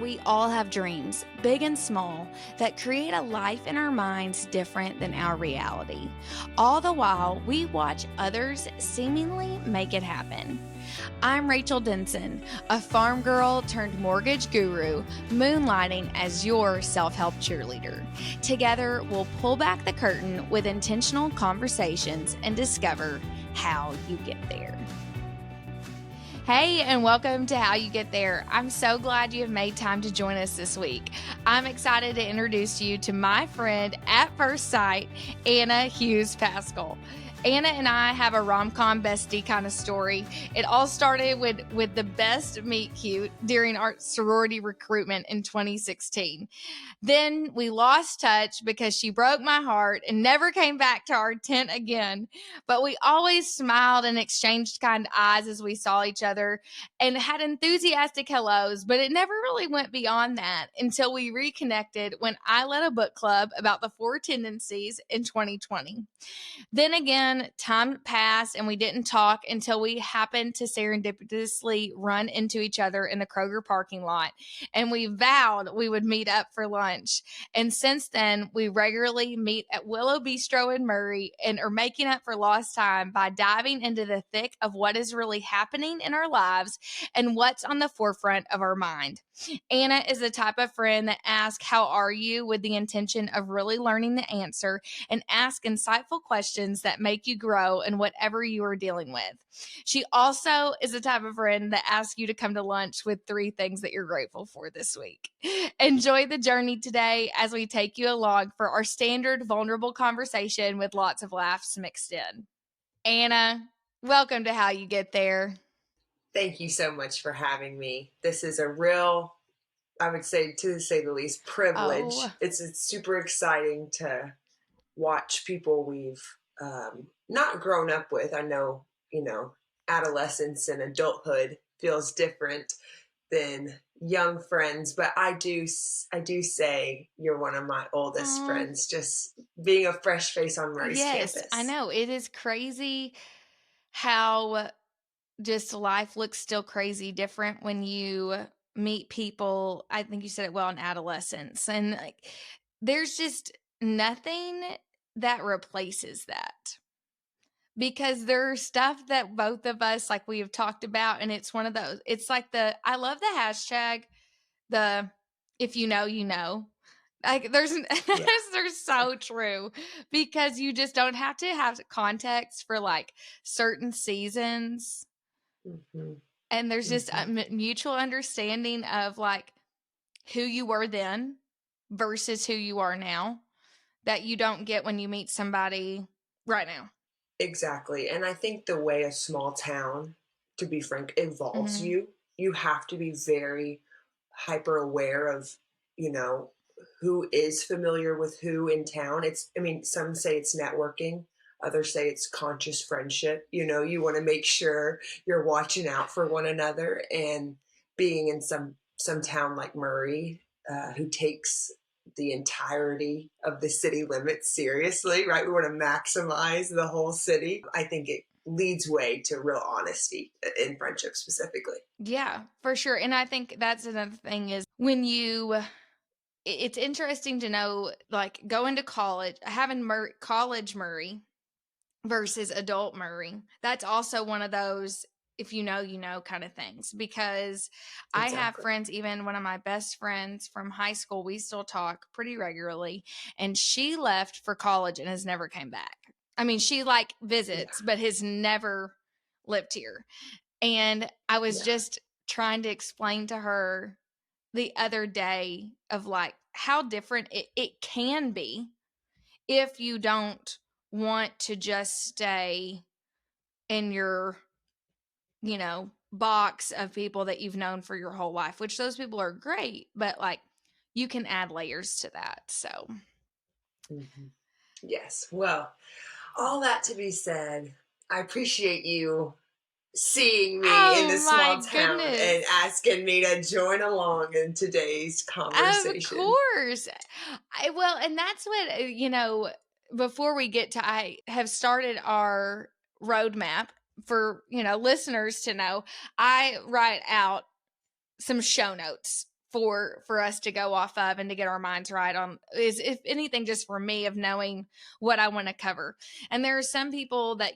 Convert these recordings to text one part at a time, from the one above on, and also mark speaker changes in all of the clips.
Speaker 1: we all have dreams, big and small, that create a life in our minds different than our reality. All the while, we watch others seemingly make it happen. I'm Rachel Denson, a farm girl turned mortgage guru, moonlighting as your self-help cheerleader. Together, we'll pull back the curtain with intentional conversations and discover how you get there. Hey, and welcome to How You Get There. I'm so glad you have made time to join us this week. I'm excited to introduce you to my friend at first sight, Anna Hughes Paschall. Anna and I have a Rom-Com bestie kind of story. It all started with the best meet cute during our sorority recruitment in 2016. Then we lost touch because she broke my heart and never came back to our tent again. But we always smiled and exchanged kind eyes as we saw each other and had enthusiastic hellos, but it never really went beyond that until we reconnected when I led a book club about the 4 tendencies in 2020. Then again, time passed and we didn't talk until we happened to serendipitously run into each other in the Kroger parking lot, and we vowed we would meet up for lunch. And since then, we regularly meet at Willow Bistro in Murray and are making up for lost time by diving into the thick of what is really happening in our lives and what's on the forefront of our mind. Anna is the type of friend that asks, "How are you?" with the intention of really learning the answer, and ask insightful questions that make you grow in whatever you are dealing with. She also is the type of friend that asks you to come to lunch with 3 things that you're grateful for this week. Enjoy the journey today as we take you along for our standard vulnerable conversation with lots of laughs mixed in. Anna, welcome to How You Get There.
Speaker 2: Thank you so much for having me. This is a real, I would say, to say the least, privilege.
Speaker 1: Oh.
Speaker 2: It's super exciting to watch people we've not grown up with. I know, adolescence and adulthood feels different than young friends, but I do say you're one of my oldest friends, just being a fresh face on Murray's campus.
Speaker 1: Yes, I know. It is crazy how just life looks still crazy different when you meet people. I think you said it well, in adolescence. And there's just nothing that replaces that. Because there's stuff that both of us, like we have talked about, and it's one of those, it's like I love the hashtag, the if you know, you know. Like they're so true, because you just don't have to have context for like certain seasons.
Speaker 2: Mm-hmm.
Speaker 1: And there's just a mutual understanding of like who you were then versus who you are now that you don't get when you meet somebody right now.
Speaker 2: Exactly. And I think the way a small town, to be frank, evolves you have to be very hyper aware of, who is familiar with who in town. Some say it's networking, others say it's conscious friendship. You want to make sure you're watching out for one another, and being in some town like Murray, who takes the entirety of the city limits seriously, right? We want to maximize the whole city. I think it leads way to real honesty in friendship specifically.
Speaker 1: Yeah, for sure. And I think that's another thing is it's interesting to know, like going to college, having college Murray versus adult Murray. That's also one of those, if you know, you know kind of things, because
Speaker 2: Exactly.
Speaker 1: I have friends, even one of my best friends from high school, we still talk pretty regularly, and she left for college and has never came back. I mean, she like visits, but has never lived here. And I was just trying to explain to her the other day of like how different it can be if you don't want to just stay in your, box of people that you've known for your whole life, which those people are great, but like you can add layers to that. So.
Speaker 2: Yes. Well, all that to be said, I appreciate you seeing me in the small town and asking me to join along in today's conversation.
Speaker 1: Of course. And that's what, before we get to, I have started our roadmap for, listeners to know. I write out some show notes for us to go off of and to get our minds right on, is, if anything, just for me, of knowing what I want to cover. And there are some people that,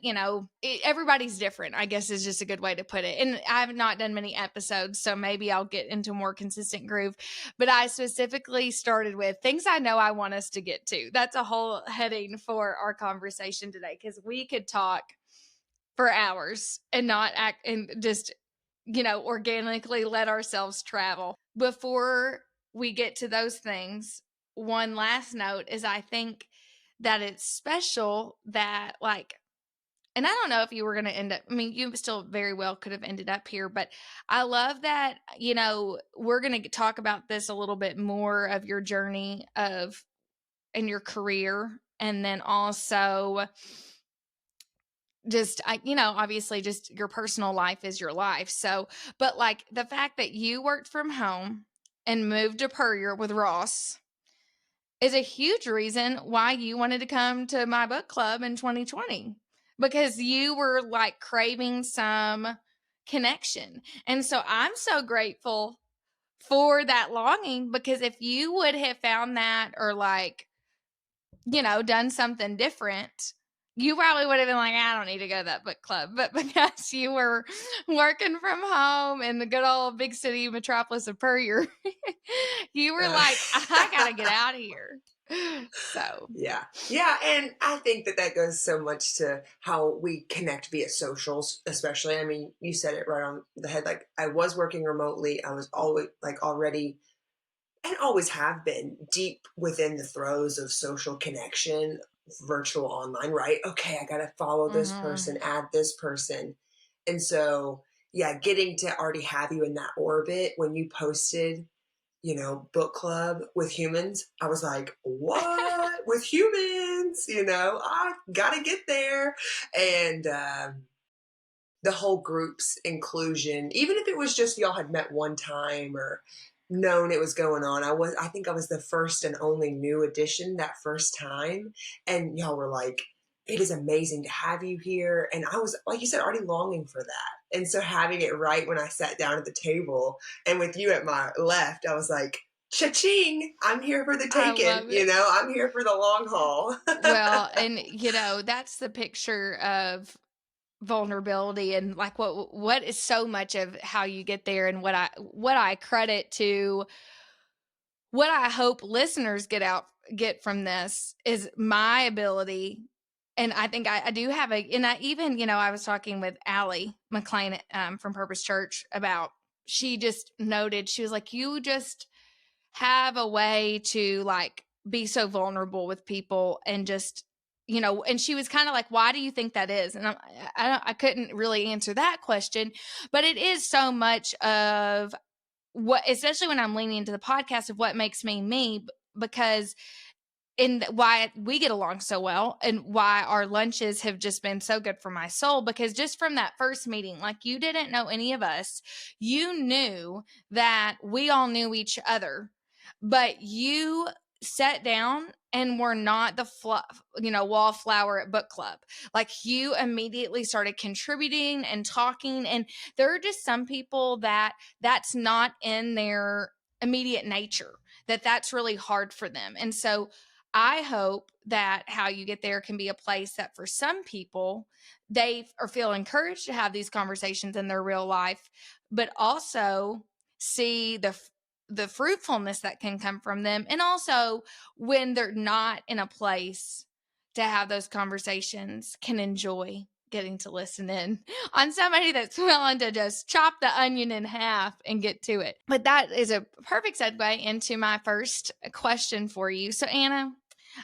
Speaker 1: everybody's different, I guess, is just a good way to put it. And I have not done many episodes, so maybe I'll get into a more consistent groove. But I specifically started with things I know I want us to get to. That's a whole heading for our conversation today, because we could talk for hours and not act and just, organically let ourselves travel. Before we get to those things, one last note is, I think that it's special that, like, and I don't know if you were going to end up, I mean, you still very well could have ended up here, but I love that, we're going to talk about this a little bit more, of your journey in your career. And then also just, obviously just your personal life is your life. So, but like the fact that you worked from home and moved to Puryear with Ross is a huge reason why you wanted to come to my book club in 2020, because you were like craving some connection. And so I'm so grateful for that longing, because if you would have found that, or like, done something different, you probably would have been like, I don't need to go to that book club. But because you were working from home in the good old big city metropolis of Puryear, you were like, I got to get out of here. So
Speaker 2: yeah. And I think that goes so much to how we connect via socials, especially. I mean, you said it right on the head. Like, I was working remotely. I was always already, and always have been, deep within the throes of social connection, virtual, online, right? Okay, I got to follow this person, add this person. And so, yeah, getting to already have you in that orbit when you posted, book club with humans, I was like, what? With humans? I got to get there. And the whole group's inclusion, even if it was just y'all had met one time or known it was going on. I think I was the first and only new addition that first time. And y'all were like, it is amazing to have you here. And I was, like you said, already longing for that. And so having it right when I sat down at the table and with you at my left, I was like, cha-ching, I'm here for the taking. I'm here for the long haul.
Speaker 1: Well, and that's the picture of vulnerability, and like what is so much of how you get there, and what I credit to, what I hope listeners get from this, is my ability. And I think I do have and I even, I was talking with Allie McLean from Purpose Church about, she just noted, she was like, you just have a way to like be so vulnerable with people, and just, and she was kind of like, why do you think that is? And I couldn't really answer that question, but it is so much of what, especially when I'm leaning into the podcast, of what makes me, because why we get along so well, and why our lunches have just been so good for my soul, because just from that first meeting, like, you didn't know any of us, you knew that we all knew each other, but you sat down and were not the wallflower at book club. Like, you immediately started contributing and talking, and there are just some people that's not in their immediate nature, that's really hard for them. And so I hope that How You Get There can be a place that for some people, they feel encouraged to have these conversations in their real life, but also see the fruitfulness that can come from them. And also, when they're not in a place to have those conversations, can enjoy getting to listen in on somebody that's willing to just chop the onion in half and get to it. But that is a perfect segue into my first question for you. So, Anna,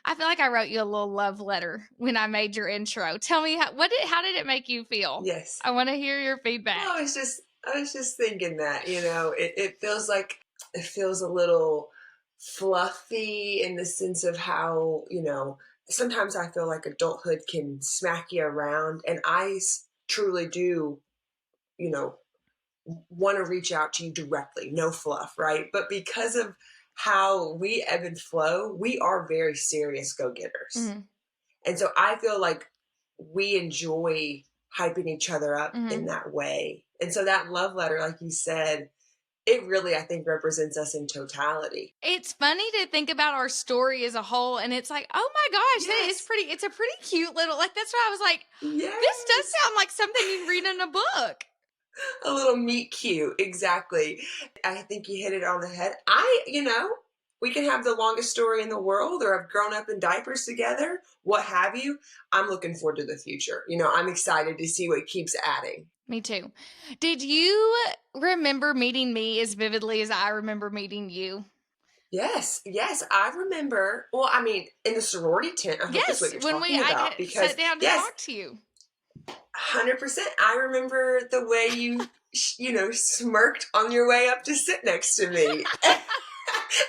Speaker 1: I feel like I wrote you a little love letter when I made your intro. Tell me, how did it make you feel?
Speaker 2: Yes.
Speaker 1: I want to hear your feedback.
Speaker 2: Well, I was just thinking that, it feels like, it feels a little fluffy in the sense of how, sometimes I feel like adulthood can smack you around, and I truly do, want to reach out to you directly, no fluff, right? But because of how we ebb and flow, we are very serious go-getters. Mm-hmm. And so I feel like we enjoy hyping each other up in that way. And so that love letter, like you said, it really, I think, represents us in totality.
Speaker 1: It's funny to think about our story as a whole, and it's like, oh my gosh, that is
Speaker 2: Yes.
Speaker 1: pretty. It's a pretty cute little. Like that's why I was like, this does
Speaker 2: Yes.
Speaker 1: sound like something you'd read in a book.
Speaker 2: A little meet cute, exactly. I think you hit it on the head. We can have the longest story in the world or have grown up in diapers together, what have you. I'm looking forward to the future. I'm excited to see what keeps adding.
Speaker 1: Me too. Did you remember meeting me as vividly as I remember meeting you?
Speaker 2: Yes, yes, I remember. Well, I mean, in the sorority tent, I hope that's what
Speaker 1: Yes,
Speaker 2: you're
Speaker 1: when
Speaker 2: talking about.
Speaker 1: sat
Speaker 2: Because,
Speaker 1: down to
Speaker 2: yes,
Speaker 1: talk to you.
Speaker 2: 100%. I remember the way you, smirked on your way up to sit next to me.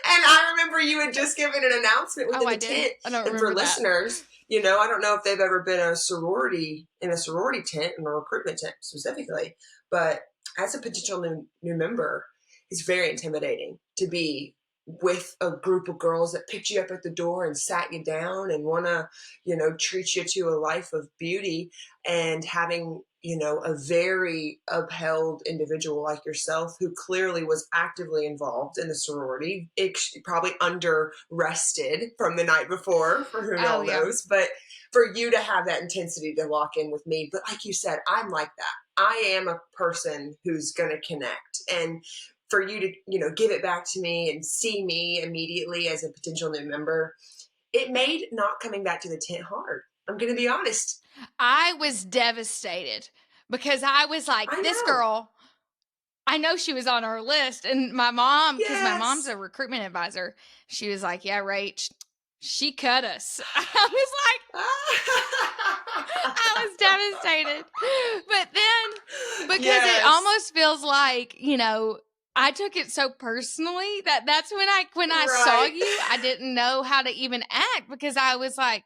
Speaker 2: And I remember you had just given an announcement within
Speaker 1: I
Speaker 2: the
Speaker 1: did.
Speaker 2: tent.
Speaker 1: I don't
Speaker 2: And for
Speaker 1: remember that.
Speaker 2: listeners, I don't know if they've ever been in a sorority tent, in a recruitment tent specifically, but as a potential new member, it's very intimidating to be with a group of girls that picked you up at the door and sat you down and want to, treat you to a life of beauty, and having a very upheld individual like yourself who clearly was actively involved in the sorority, probably under rested from the night before, for who
Speaker 1: Oh, yeah.
Speaker 2: knows, but for you to have that intensity to lock in with me. But like you said, I'm like that. I am a person who's going to connect. And for you to, give it back to me and see me immediately as a potential new member, it made not coming back to the tent hard. I'm going to be honest.
Speaker 1: I was devastated because I was like,
Speaker 2: I
Speaker 1: this
Speaker 2: know.
Speaker 1: girl, I know she was on our list. And my mom, because my mom's
Speaker 2: Yes.
Speaker 1: a recruitment advisor, she was like, yeah, Rach, she cut us. I was like, I was devastated. But then, because it
Speaker 2: Yes.
Speaker 1: almost feels like, I took it so personally that's when I saw
Speaker 2: Right.
Speaker 1: you, I didn't know how to even act because I was like,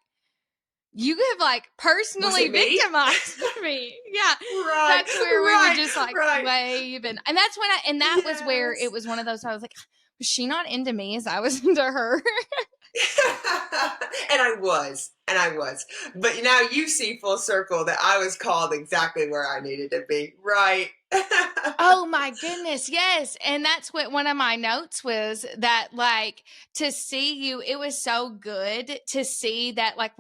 Speaker 1: you have like
Speaker 2: Was
Speaker 1: personally
Speaker 2: it me?
Speaker 1: victimized me. Yeah.
Speaker 2: Right.
Speaker 1: That's where we would just like
Speaker 2: Right.
Speaker 1: wave. And that's when that was where it
Speaker 2: Yes.
Speaker 1: was one of those, I was like, was she not into me as I was into her?
Speaker 2: And I was. But now you see full circle that I was called exactly where I needed to be. Right.
Speaker 1: Oh my goodness, yes. And that's what one of my notes was, that like to see you, it was so good to see that like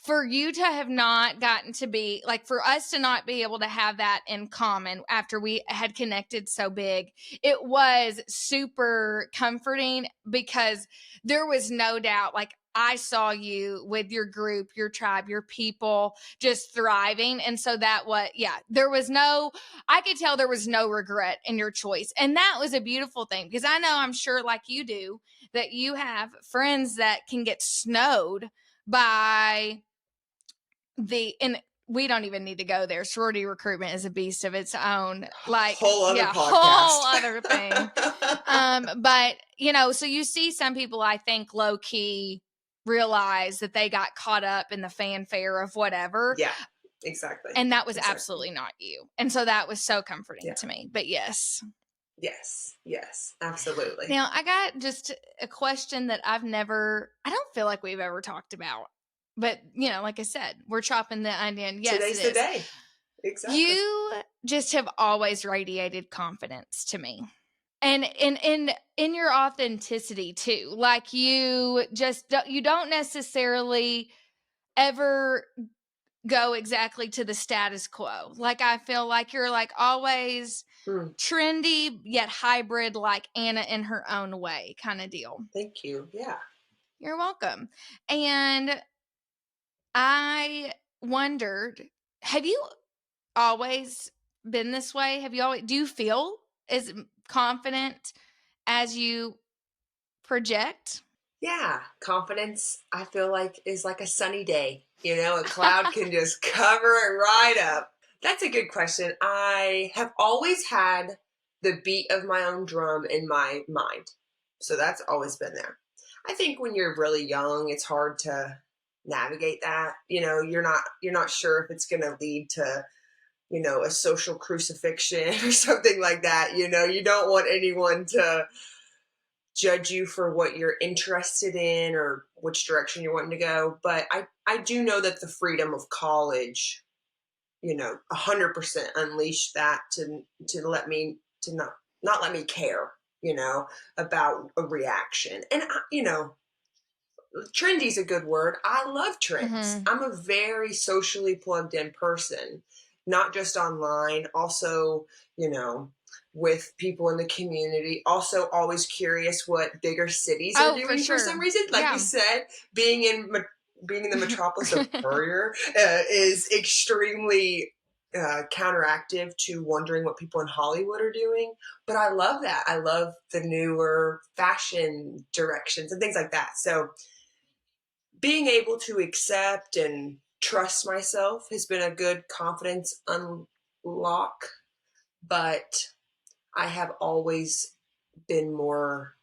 Speaker 1: for you to have not gotten to be like, for us to not be able to have that in common after we had connected so big, it was super comforting because there was no doubt, like I saw you with your group, your tribe, your people just thriving. And so I could tell there was no regret in your choice. And that was a beautiful thing because I know, I'm sure like you do, that you have friends that can get snowed by and we don't even need to go there. Sorority recruitment is a beast of its own. Like,
Speaker 2: whole other podcast.
Speaker 1: Whole other thing. But so you see some people, I think, low key realize that they got caught up in the fanfare of whatever.
Speaker 2: Yeah, exactly.
Speaker 1: And that was absolutely not you. And so that was so comforting to me. But yes.
Speaker 2: Yes, absolutely.
Speaker 1: Now I got just a question that I don't feel like we've ever talked about. But, like I said, we're chopping the onion. Yes,
Speaker 2: Today's the day. Exactly.
Speaker 1: You just have always radiated confidence to me. And in your authenticity too. Like you don't necessarily ever go exactly to the status quo. Like I feel like you're like always trendy yet hybrid, like Anna in her own way kind of deal.
Speaker 2: Thank you. Yeah.
Speaker 1: You're welcome. And I wondered, have you always been this way? Do you feel as confident as you project?
Speaker 2: Yeah. Confidence, I feel like, is like a sunny day. A cloud can just cover it right up. That's a good question. I have always had the beat of my own drum in my mind. So that's always been there. I think when you're really young, it's hard to navigate that. You're not sure if it's going to lead to, a social crucifixion or something like that. You don't want anyone to judge you for what you're interested in or which direction you're wanting to go. But I do know that the freedom of college, 100% unleashed that to let me to not let me care, about a reaction. And trendy is a good word. I love trends. I'm a very socially plugged in person, not just online, also, with people in the community. Also, always curious what bigger cities are
Speaker 1: For
Speaker 2: doing for
Speaker 1: sure.
Speaker 2: some reason. Like you said, being in the metropolis of Courier is extremely counteractive to wondering what people in Hollywood are doing. But I love that. I love the newer fashion directions and things like that. So being able to accept and trust myself has been a good confidence unlock, but I have always been more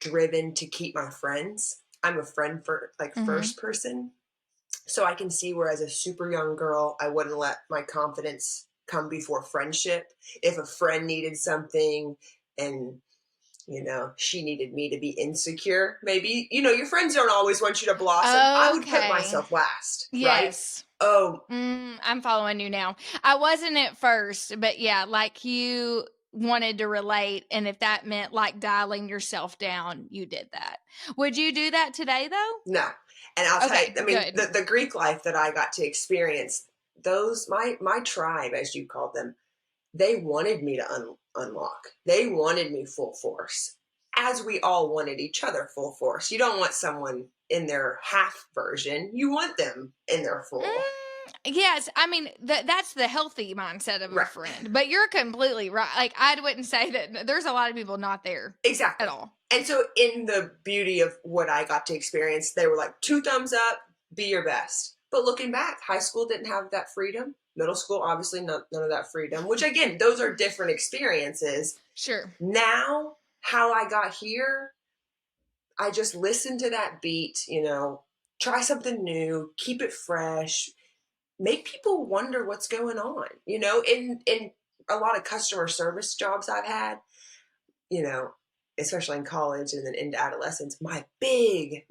Speaker 2: driven to keep my friends. I'm a friend for first person. So I can see where as a super young girl, I wouldn't let my confidence come before friendship. If a friend needed something and she needed me to be insecure. Maybe, your friends don't always want you to blossom.
Speaker 1: Okay.
Speaker 2: I would put myself last.
Speaker 1: Yes.
Speaker 2: Right? Oh.
Speaker 1: I'm following you now. I wasn't at first, but yeah, like you wanted to relate. And if that meant like dialing yourself down, you did that. Would you do that today though?
Speaker 2: No. And I'll tell you, I mean, the Greek life that I got to experience, my tribe, as you called them, they wanted me to unlock. They wanted me full force, as we all wanted each other full force. You don't want someone in their half version. You want them in their full.
Speaker 1: Yes, I mean that's the healthy mindset of a friend. But you're completely right. Like I wouldn't say that there's a lot of people not there
Speaker 2: exactly
Speaker 1: at all.
Speaker 2: And so in the beauty of what I got to experience, they were like 2 thumbs up, be your best. But looking back, high school didn't have that freedom. Middle school, obviously, none of that freedom, which again, those are different experiences.
Speaker 1: Sure.
Speaker 2: Now, how I got here, I just listened to that beat, try something new, keep it fresh, make people wonder what's going on. In a lot of customer service jobs I've had, especially in college and then into adolescence, my big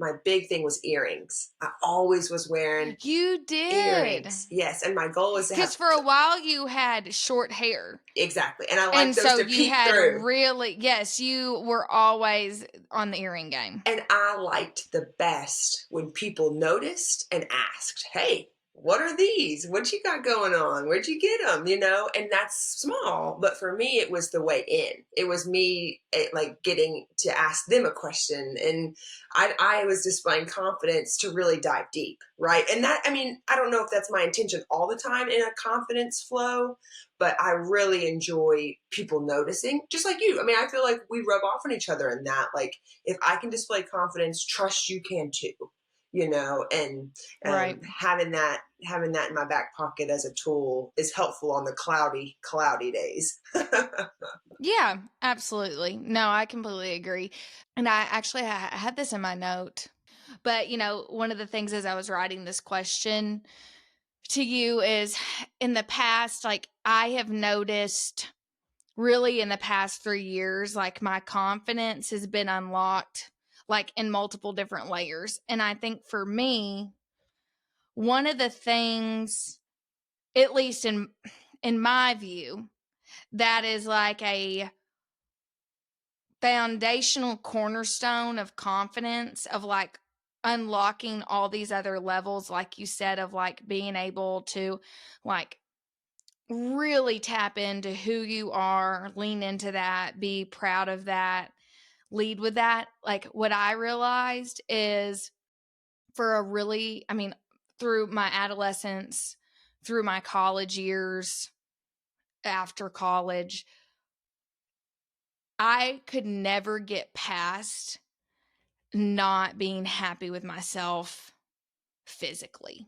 Speaker 2: thing was earrings. I always was wearing earrings. Yes, and my goal was to have,
Speaker 1: because for a while you had short hair.
Speaker 2: Exactly, and I like those to peek through.
Speaker 1: Yes, you were always on the earring game.
Speaker 2: And I liked the best when people noticed and asked, "Hey, what are these? What you got going on? Where'd you get them?" And that's small, but for me, it was the way in. It was me like getting to ask them a question, and I was displaying confidence to really dive deep, right? And that, I mean, I don't know if that's my intention all the time in a confidence flow, but I really enjoy people noticing, just like you. I mean, I feel like we rub off on each other in that. Like, if I can display confidence, trust you can too. And
Speaker 1: right.
Speaker 2: having that in my back pocket as a tool is helpful on the cloudy days.
Speaker 1: Yeah, absolutely. No, I completely agree. And I had this in my note, but one of the things as I was writing this question to you is in the past, like I have noticed really in the past 3 years, like my confidence has been unlocked like in multiple different layers. And I think for me, one of the things, at least in my view, that is like a foundational cornerstone of confidence, of like unlocking all these other levels, like you said, of like being able to like really tap into who you are, lean into that, be proud of that, lead with that. Like what I realized is through my adolescence, through my college years, after college, I could never get past not being happy with myself physically.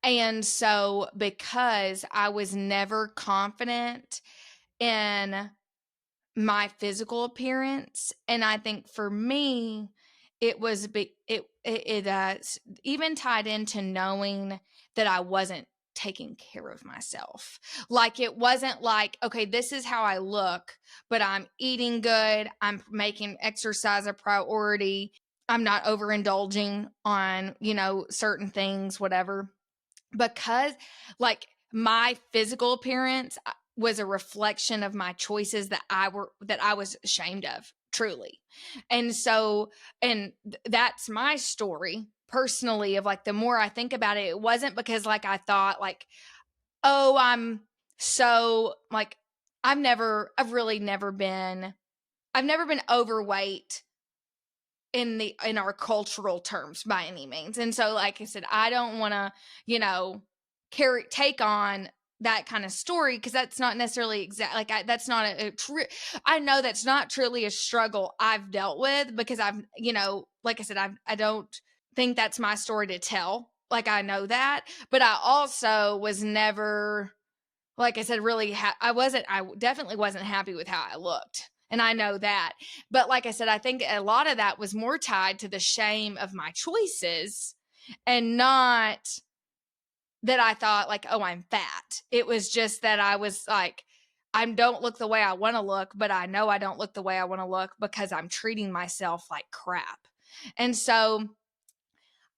Speaker 1: And so because I was never confident in my physical appearance, and I think for me it was even tied into knowing that I wasn't taking care of myself. Like it wasn't like, okay, this is how I look, but I'm eating good, I'm making exercise a priority, I'm not overindulging on certain things, whatever. Because like my physical appearance, was a reflection of my choices that I was ashamed of, truly. And so, that's my story personally of like, the more I think about it, it wasn't because like I thought like, oh, I'm so like, I've really never been, I've never been overweight in our cultural terms by any means. And so, like I said, I don't want to, take on that kind of story, because that's not necessarily exact. Like that's not I know that's not truly a struggle I've dealt with, because I've, like I said, I don't think that's my story to tell. Like I know that, but I also was never, like I said, really, I definitely wasn't happy with how I looked. And I know that. But like I said, I think a lot of that was more tied to the shame of my choices, and not that I thought like, oh, I'm fat. It was just that I was like, I don't look the way I want to look, but I know I don't look the way I want to look because I'm treating myself like crap. And so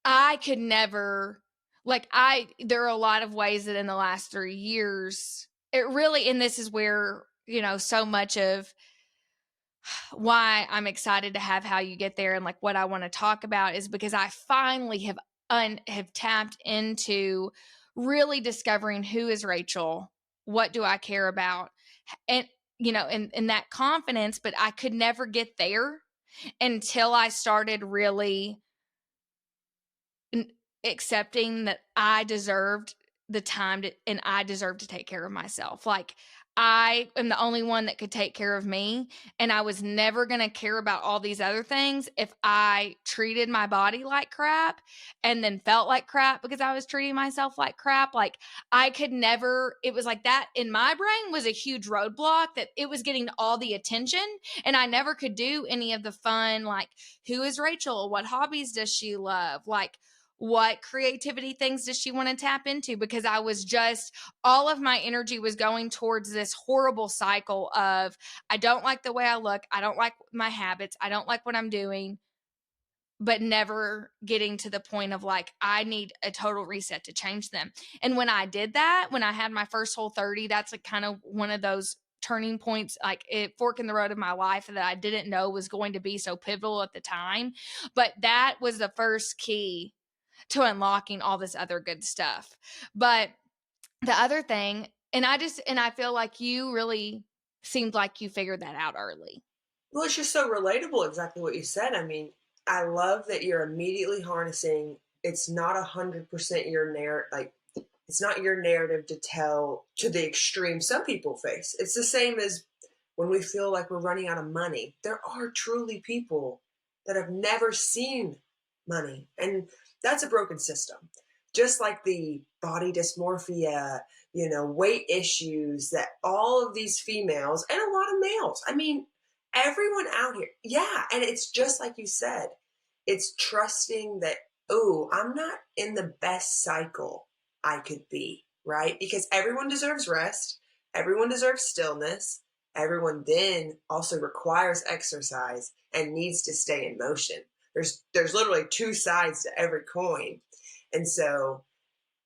Speaker 1: I could never, there are a lot of ways that in the last 3 years, it really, and this is where, so much of why I'm excited to have How You Get There and like what I want to talk about is because I finally have tapped into really discovering who is Rachel, what do I care about, and in that confidence. But I could never get there until I started really accepting that I deserved the time and I deserved to take care of myself. Like I am the only one that could take care of me, and I was never going to care about all these other things if I treated my body like crap and then felt like crap because I was treating myself like crap. Like I could never, it was like that in my brain was a huge roadblock, that it was getting all the attention, and I never could do any of the fun, like who is Rachel? What hobbies does she love? Like what creativity things does she want to tap into? Because I was just, all of my energy was going towards this horrible cycle of, I don't like the way I look. I don't like my habits. I don't like what I'm doing, but never getting to the point of like, I need a total reset to change them. And when I did that, when I had my first Whole30, that's like kind of one of those turning points, like fork in the road of my life that I didn't know was going to be so pivotal at the time. But that was the first key to unlocking all this other good stuff. But the other thing, and I feel like you really seemed like you figured that out early.
Speaker 2: Well, it's just so relatable, exactly what you said. I mean, I love that you're immediately harnessing. It's not 100% your narrative. Like, it's not your narrative to tell to the extreme some people face. It's the same as when we feel like we're running out of money. There are truly people that have never seen money, and that's a broken system. Just like the body dysmorphia, weight issues that all of these females and a lot of males, I mean, everyone out here, yeah. And it's just like you said, it's trusting that, oh, I'm not in the best cycle I could be, right? Because everyone deserves rest, everyone deserves stillness, everyone then also requires exercise and needs to stay in motion. There's literally two sides to every coin. And so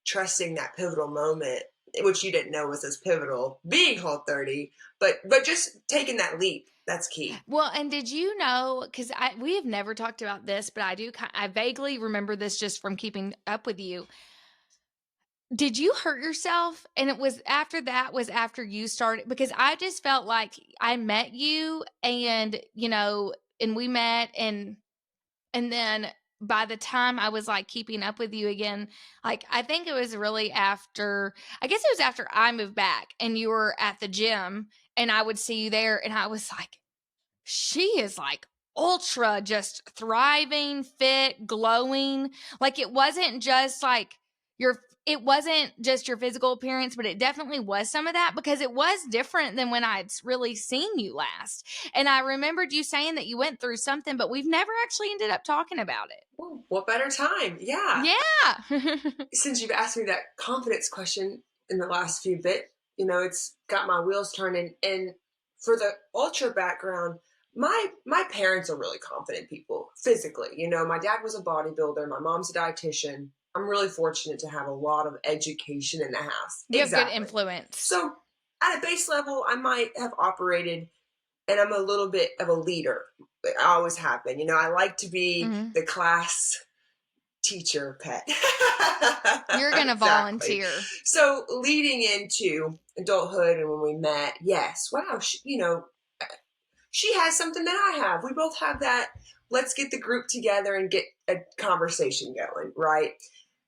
Speaker 2: trusting that pivotal moment, which you didn't know was as pivotal, being Whole30, but just taking that leap, that's key.
Speaker 1: Well, and did you know, because we have never talked about this, but I vaguely remember this just from keeping up with you. Did you hurt yourself? And it was after you started, because I just felt like I met you and, and we met, and then by the time I was like keeping up with you again, like I think it was really after, I guess it was after I moved back and you were at the gym and I would see you there, and I was like, she is like ultra just thriving, fit, glowing. Like it wasn't just your physical appearance, but it definitely was some of that, because it was different than when I'd really seen you last. And I remembered you saying that you went through something, but we've never actually ended up talking about it.
Speaker 2: Well, what better time? Yeah.
Speaker 1: Yeah.
Speaker 2: Since you've asked me that confidence question in the last few bit, it's got my wheels turning. And for the ultra background, my parents are really confident people physically. My dad was a bodybuilder, my mom's a dietitian. I'm really fortunate to have a lot of education in the house.
Speaker 1: You have
Speaker 2: Exactly.
Speaker 1: good influence.
Speaker 2: So at a base level, I might have operated, and I'm a little bit of a leader. I always have been. You know, I like to be the class teacher pet.
Speaker 1: You're going to
Speaker 2: Exactly.
Speaker 1: volunteer.
Speaker 2: So leading into adulthood and when we met, yes, wow, you know, she has something that I have. We both have that. Let's get the group together and get a conversation going, right?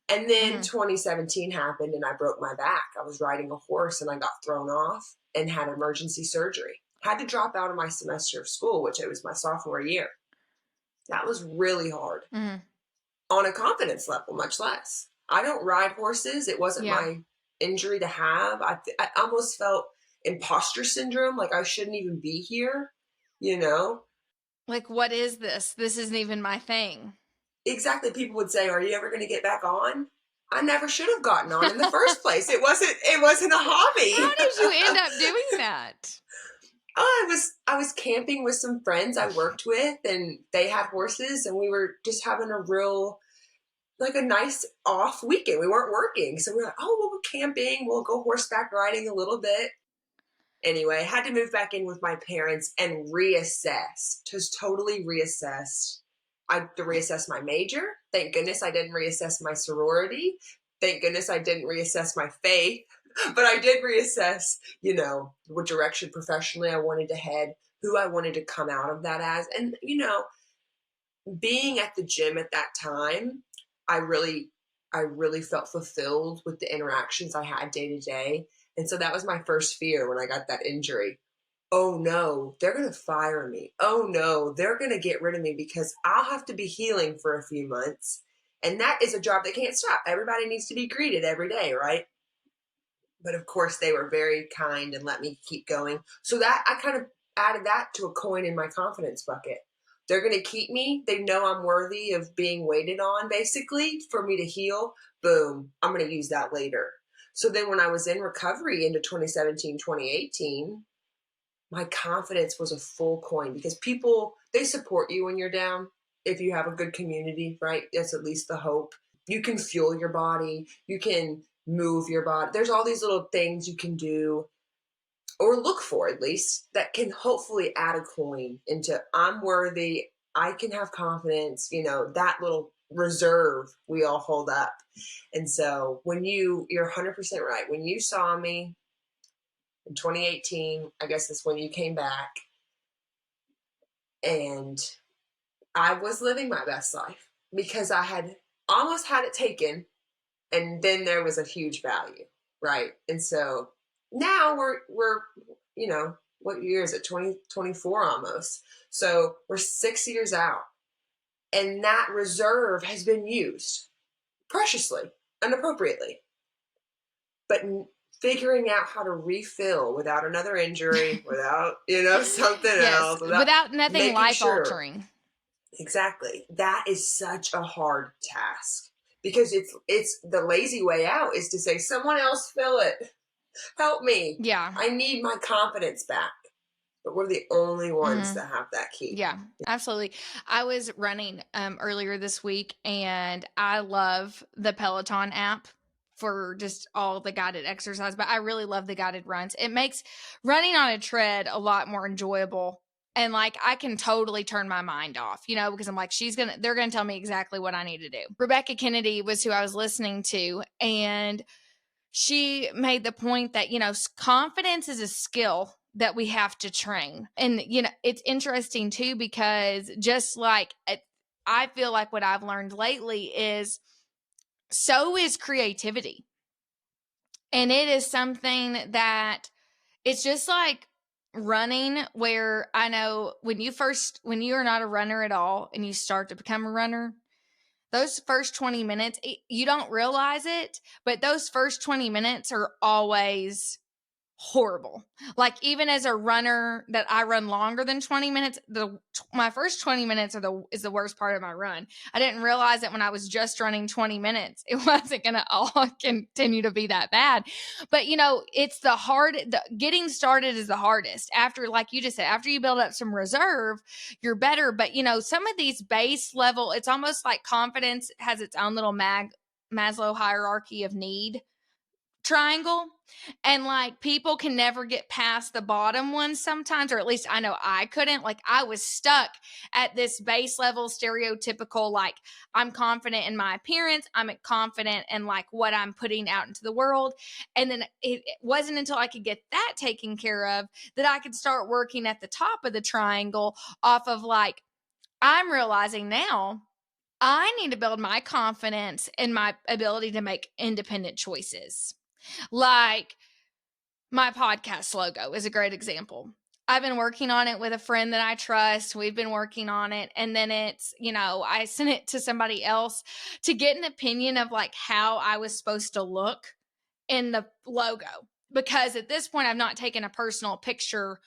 Speaker 2: And then 2017 happened and I broke my back. I was riding a horse and I got thrown off and had emergency surgery. Had to drop out of my semester of school, which it was my sophomore year. That was really hard. On a confidence level, much less. I don't ride horses. It wasn't my injury to have. I almost felt imposter syndrome, like I shouldn't even be here, you know?
Speaker 1: Like, what is this? This isn't even my thing.
Speaker 2: Exactly. People would say, are you ever going to get back on? I never should have gotten on in the first place. It wasn't a hobby.
Speaker 1: How did you end up doing that?
Speaker 2: Oh, I was camping with some friends I worked with and they had horses and we were just having a nice off weekend. We weren't working. So we were like, oh, we'll go camping. We'll go horseback riding a little bit. Anyway, had to move back in with my parents and reassess. Just totally reassessed. I had to reassess my major. Thank goodness I didn't reassess my sorority. Thank goodness I didn't reassess my faith. But I did reassess, you know, what direction professionally I wanted to head, who I wanted to come out of that as. And, you know, being at the gym at that time, I really felt fulfilled with the interactions I had day to day. And so that was my first fear when I got that injury. Oh no, they're going to fire me. Oh no, they're going to get rid of me because I'll have to be healing for a few months. And that is a job that can't stop. Everybody needs to be greeted every day, right? But of course, they were very kind and let me keep going. So that I kind of added that to a coin in my confidence bucket. They're going to keep me. They know I'm worthy of being waited on, basically, for me to heal. Boom, I'm going to use that later. So then when I was in recovery into 2017, 2018, my confidence was a full coin because people, they support you when you're down. If you have a good community, right? That's at least the hope. You can fuel your body. You can move your body. There's all these little things you can do or look for at least that can hopefully add a coin into I'm worthy. I can have confidence, you know, that little reserve we all hold up. And so when you're 100% right. When you saw me in 2018, I guess that's when you came back and I was living my best life because I had almost had it taken and then there was a huge value, right? And so now we're you know, what year is it? 2024 almost. So we're 6 years out. And that reserve has been used preciously and appropriately. But figuring out how to refill without another injury, without, you know, something else.
Speaker 1: Without nothing life-altering.
Speaker 2: Exactly. That is such a hard task. Because it's the lazy way out is to say, someone else fill it. Help me.
Speaker 1: Yeah.
Speaker 2: I need my confidence back. But we're the only ones that have that key.
Speaker 1: Yeah, absolutely. I was running earlier this week and I love the Peloton app for just all the guided exercise, but I really love the guided runs. It makes running on a tread a lot more enjoyable. And like, I can totally turn my mind off, you know, because I'm like, they're going to tell me exactly what I need to do. Rebecca Kennedy was who I was listening to, and she made the point that, you know, confidence is a skill that we have to train. And, you know, it's interesting too, because just like I feel like what I've learned lately is so is creativity. And it is something that it's just like running, where I know when you are not a runner at all and you start to become a runner, those first 20 minutes, you don't realize it, but those first 20 minutes are always horrible. Like, even as a runner that I run longer than 20 minutes, my first 20 minutes is the worst part of my run. I didn't realize that when I was just running 20 minutes, it wasn't going to all continue to be that bad. But, you know, it's getting started is the hardest. After, like you just said, after you build up some reserve, you're better. But, you know, some of these base level, it's almost like confidence has its own little Maslow hierarchy of need. triangle, and like people can never get past the bottom one sometimes, or at least I know I couldn't. Like I was stuck at this base level stereotypical, like I'm confident in my appearance, I'm confident in like what I'm putting out into the world. And then it wasn't until I could get that taken care of that I could start working at the top of the triangle off of like, I'm realizing now I need to build my confidence in my ability to make independent choices. Like my podcast logo is a great example. I've been working on it with a friend that I trust. We've been working on it. And then it's, I sent it to somebody else to get an opinion of like how I was supposed to look in the logo. Because at this point, I've not taken a personal picture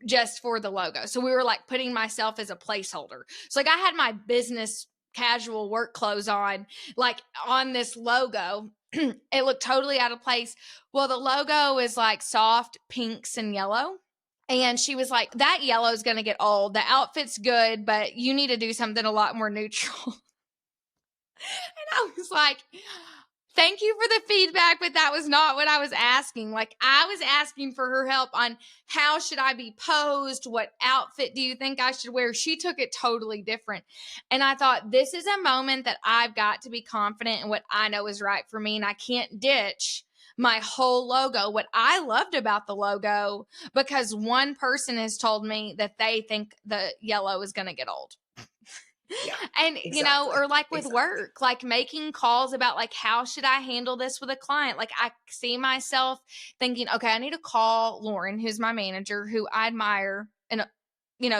Speaker 1: just for the logo. So we were like putting myself as a placeholder. So like I had my business casual work clothes on, like on this logo. It looked totally out of place. Well, the logo is like soft pinks and yellow. And she was like, that yellow is going to get old. The outfit's good, but you need to do something a lot more neutral. And I was like, thank you for the feedback, but that was not what I was asking. Like I was asking for her help on how should I be posed? What outfit do you think I should wear? She took it totally different. And I thought this is a moment that I've got to be confident in what I know is right for me. And I can't ditch my whole logo, what I loved about the logo, because one person has told me that they think the yellow is going to get old.
Speaker 2: Yeah,
Speaker 1: and
Speaker 2: exactly.
Speaker 1: Or like with work, like making calls about like how should I handle this with a client. Like I see myself thinking, okay, I need to call Lauren, who's my manager, who I admire in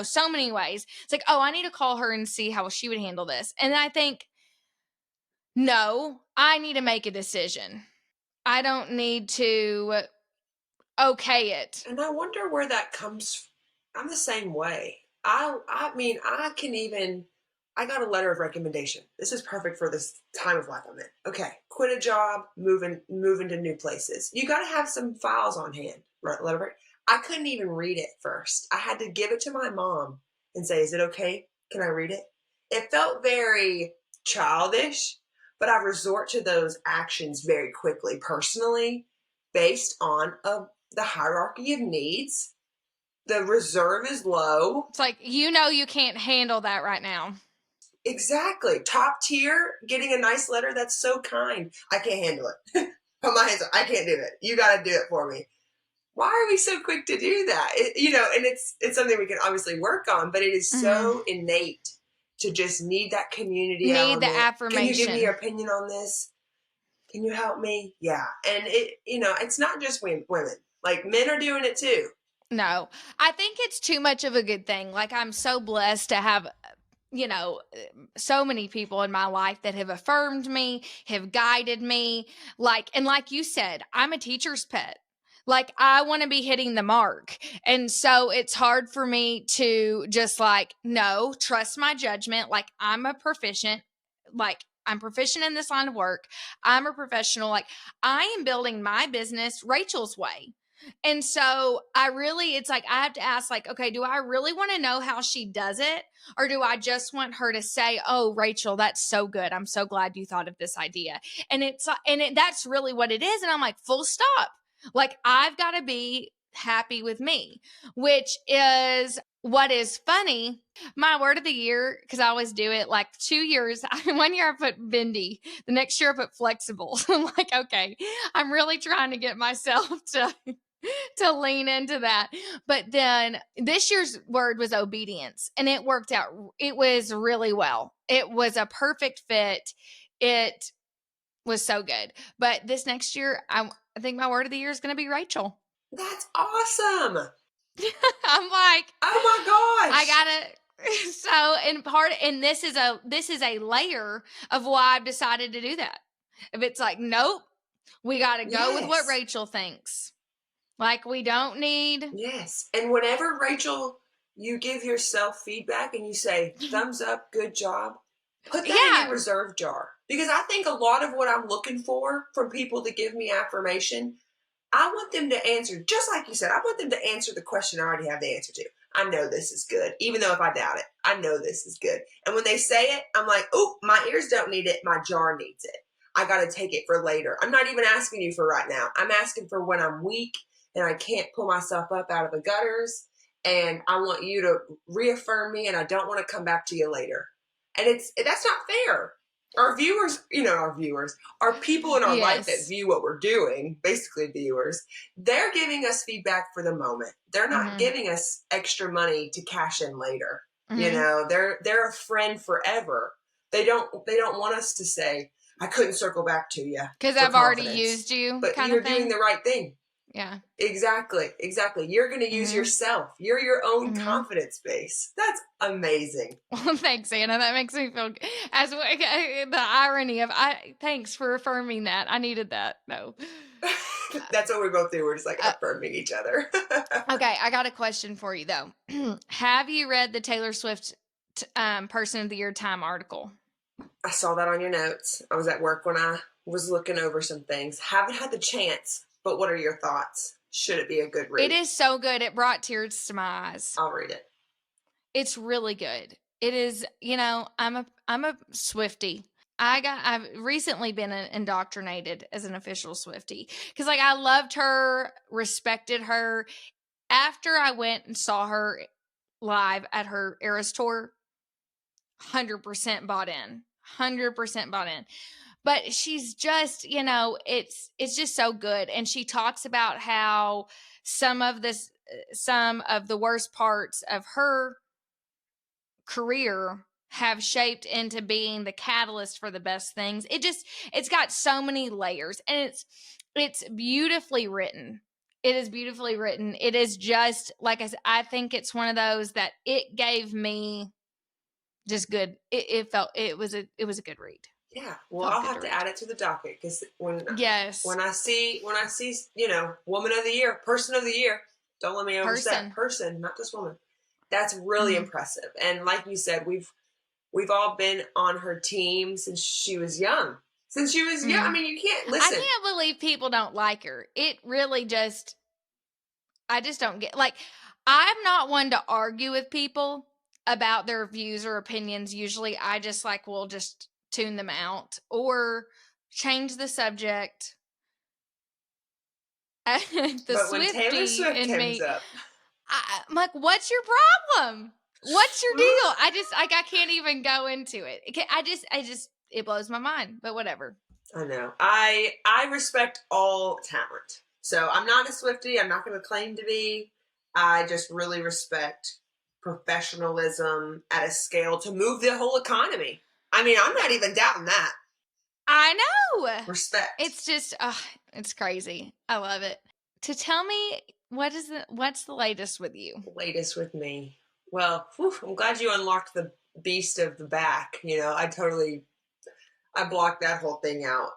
Speaker 1: so many ways. It's like, oh, I need to call her and see how she would handle this. And then I think, no, I need to make a decision. I don't need to okay it.
Speaker 2: And I wonder where that comes. I'm the same way. I mean, I got a letter of recommendation. This is perfect for this time of life I'm in. Okay, quit a job, moving to new places. You got to have some files on hand. Right, letter. I couldn't even read it first. I had to give it to my mom and say, "Is it okay? Can I read it?" It felt very childish, but I resort to those actions very quickly, personally, based on the hierarchy of needs. The reserve is low.
Speaker 1: It's like, you can't handle that right now.
Speaker 2: Exactly. Top tier, getting a nice letter, that's so kind. I can't handle it. Put my hands up. I can't do it. You got to do it for me. Why are we so quick to do that? And it's something we can obviously work on, but it is so innate to just need that community element.
Speaker 1: The affirmation.
Speaker 2: Can you give me your opinion on this? Can you help me? Yeah. And it's not just women. Like men are doing it too.
Speaker 1: No, I think it's too much of a good thing. Like I'm so blessed to have so many people in my life that have affirmed me, have guided me. Like you said, I'm a teacher's pet. Like I want to be hitting the mark. And so it's hard for me to just like, no, trust my judgment. Like I'm proficient in this line of work. I'm a professional. Like I am building my business Rachel's way. And so it's like, I have to ask like, okay, do I really want to know how she does it? Or do I just want her to say, oh, Rachel, that's so good. I'm so glad you thought of this idea. And that's really what it is. And I'm like, full stop. Like I've got to be happy with me, which is what is funny. My word of the year, because I always do it like 2 years. 1 year I put bendy. The next year I put flexible. I'm like, okay, I'm really trying to get myself to lean into that. But then this year's word was obedience, and it worked out. It was really well. It was a perfect fit. It was so good. But this next year, I think my word of the year is going to be Rachel.
Speaker 2: That's awesome.
Speaker 1: I'm like,
Speaker 2: oh my gosh,
Speaker 1: I gotta. So and this is a layer of why I've decided to do that. If it's like, nope, we got to go with what Rachel thinks. Like we don't need.
Speaker 2: Yes. And whenever, Rachel, you give yourself feedback and you say, thumbs up, good job, put that in your reserve jar. Because I think a lot of what I'm looking for from people to give me affirmation, I want them to answer, just like you said, I want them to answer the question I already have the answer to. I know this is good. Even though if I doubt it, I know this is good. And when they say it, I'm like, oh, my ears don't need it. My jar needs it. I got to take it for later. I'm not even asking you for right now. I'm asking for when I'm weak and I can't pull myself up out of the gutters, and I want you to reaffirm me, and I don't want to come back to you later. And that's not fair. Our viewers, our people in our life that
Speaker 1: Yes.
Speaker 2: view what we're doing, basically viewers, they're giving us feedback for the moment. They're not giving us extra money to cash in later. They're a friend forever. They don't want us to say, I couldn't circle back to you
Speaker 1: because
Speaker 2: for
Speaker 1: I've already
Speaker 2: confidence.
Speaker 1: used you,
Speaker 2: But
Speaker 1: kind
Speaker 2: you're
Speaker 1: of thing.
Speaker 2: doing the right thing.
Speaker 1: Yeah.
Speaker 2: Exactly. You're going to use yourself. You're your own confidence base. That's amazing.
Speaker 1: Well, thanks, Anna. That makes me feel as the irony of thanks for affirming that. I needed that. No.
Speaker 2: That's what we both do. We're just like affirming each other.
Speaker 1: Okay, I got a question for you though. Have you read the Taylor Swift Person of the Year Time article?
Speaker 2: I saw that on your notes. I was at work when I was looking over some things. Haven't had the chance, but what are your thoughts? Should it be a good read?
Speaker 1: It is so good. It brought tears to my eyes.
Speaker 2: I'll read it.
Speaker 1: It's really good. It is, I'm a Swiftie. I've recently been indoctrinated as an official Swiftie because I loved her, respected her. After I went and saw her live at her Eras tour, 100% bought in. 100% bought in. But she's just, it's just so good. And she talks about how some of the worst parts of her career have shaped into being the catalyst for the best things. It's got so many layers, and it's beautifully written. It is beautifully written. It is just, like I said, I think it's one of those that it gave me just good. It was a good read.
Speaker 2: Yeah. Well, I'll have to add it to the docket because when I see, Woman of the Year, Person of the Year, don't let me overstep. Person, not just woman. That's really impressive. And like you said, we've all been on her team since she was young. I mean, you can't listen.
Speaker 1: I can't believe people don't like her. It really I just don't get, I'm not one to argue with people about their views or opinions. Usually I just will just tune them out or change the subject.
Speaker 2: But when Taylor Swift comes up,
Speaker 1: I'm like, what's your problem? What's your deal? I can't even go into it. It blows my mind, but whatever.
Speaker 2: I know. I respect all talent. So I'm not a Swiftie. I'm not going to claim to be. I just really respect professionalism at a scale to move the whole economy. I mean, I'm not even doubting that.
Speaker 1: I know.
Speaker 2: Respect.
Speaker 1: It's just, it's crazy. I love it. To tell me, what's the latest with you?
Speaker 2: Latest with me. Well, I'm glad you unlocked the beast of the back. I blocked that whole thing out.